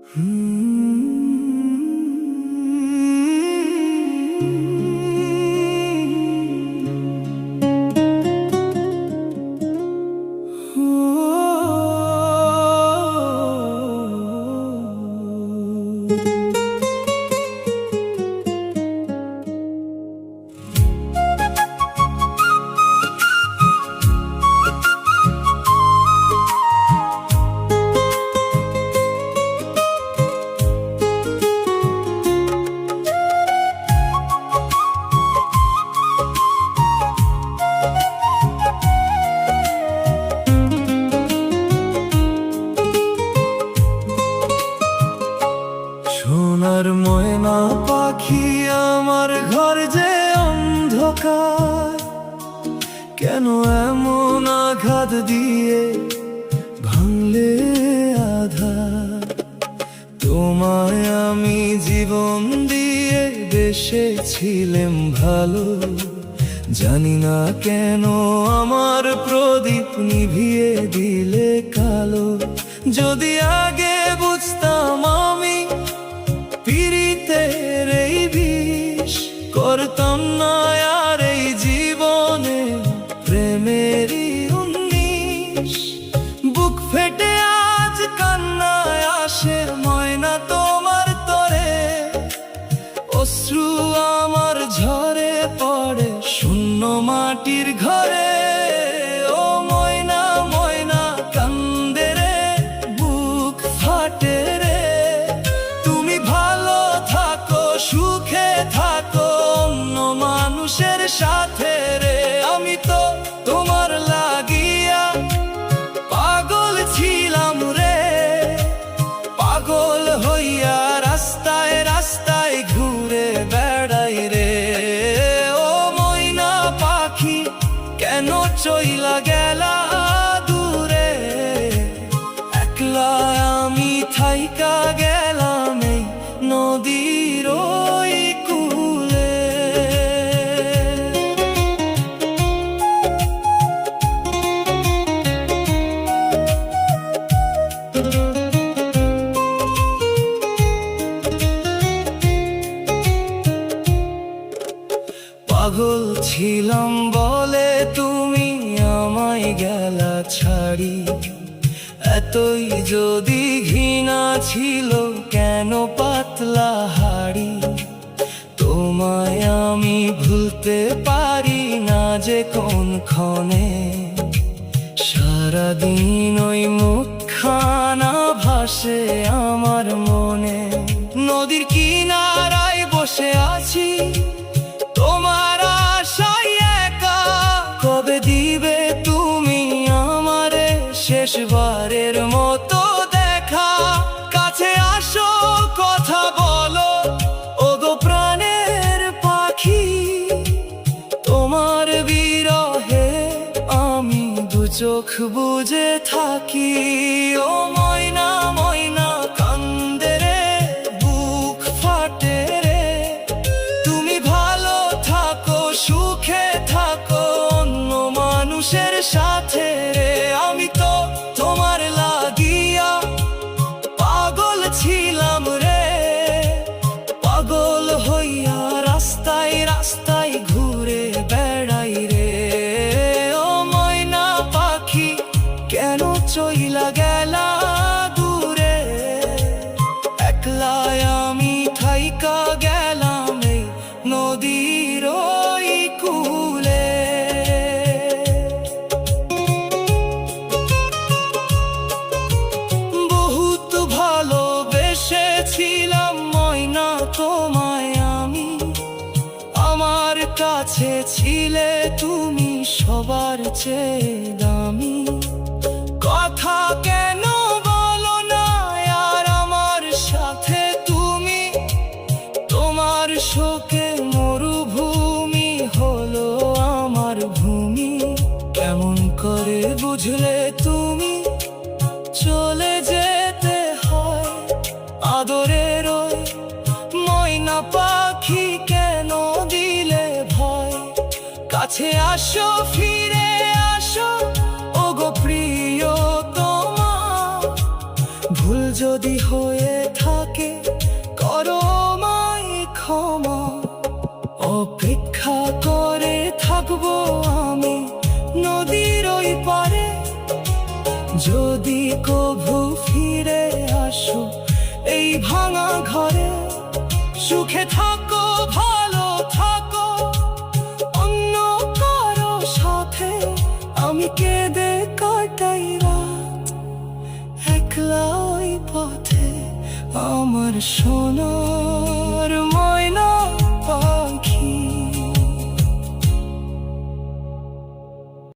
সোনার ময়না পাখি আমার ঘর যে অন্ধকার, কেন এমন আঘাত দিয়ে ভাঙলে আধার। তোমায় আমি জীবন দিয়ে বেসেছিলাম ভালো, জানি না কেন আমার প্রদীপ নিভিয়ে দিলে কালো। যদি আগে বুঝতাম আমি পীড়িতের এই বিষ, করতাম না আর এই জীবনে প্রেমেরই উন্নিশ। বুক ফেটে আজ কান্নায় আসে ময়না তোমার তরে, অশ্রু আমার ঝরে পড়ে শূন্য মাটির ঘরে। ও ময়না ময়না কান্দে রে, বুক ফাটে রে। তুমি ভালো থাকো, সুখে থাকো অন্য মানুষের সাথে রে। আমি তো তোমার লাগিয়া পাগল ছিলাম রে, পাগল হইয়া রাস্তায় রাস্তায় ঘুরে বেড়াই রে। ও ময়না পাখি কেন চইলা গেলা দূরে, একলা আমি থাইকা গেলাম এই নদীর ওই কূলে। পাগল ছিলাম বলে তুমি আমায় গেলা ছাড়ি, এতই যদি ঘৃণা ছিল কেন পাতলা হাড়ি। তোমায় আমি ভুলতে পারি না যে কোন ক্ষণে, সারাদিন ওই মুখখানা ভাসে আমার মনে। নদীর কিনারায় বসে আছি তোমার আশায় একা, কবে দিবে তুমি আমারে শেষবারের মতো দেখা। কাছে আসো কথা বলো ওগো প্রাণের পাখি, তোমার বিরহে আমি দু চোখ বুজে থাকি। ও ময়না ময়না কান্দে রে, বুক ফাটে রে। তুমি ভালো থাকো, সুখে থাকো অন্য মানুষের সাথে রে। আমি তো তোমার লাগিয়া পাগল ছিলাম রে, পাগল হইয়া রাস্তায় রাস্তায় ঘুরে বেড়াই রে। ও ময়না পাখি কেন চইলা গেলা দূরে, একলা আমি থাইকা গেলাম এই নদীর ওই কূলে। বহুত ভালোবেসেছিলাম ময়না তোমায় আমি, আমার কাছে ছিলে তুমি সবার চেয়ে দামি। কথা কেন বলো না আর আমার সাথে তুমি, তোমার শোকে মরুভূমি হলো আমার ভূমি। কেমন করে বুঝলে তুমি চলে যেতে হয় আদরের ওই ময়না পাখি, কেন দিলে ভয়। কাছে আসো ফিরে আসো ওগো প্রিয়তমা, ভুল যদি হয়ে থাকে করো আমায় ক্ষমা। অপেক্ষা করে থাকবো আমি নদীর ওই পারে, যদি কভু ফিরে আসো এই ভাঙা ঘরে। সুখে থাকো ভালো থাকো অন্য কারো সাথে, আমি কেঁদে কাটাই রাত একলা ওই পথে। আমার সোনার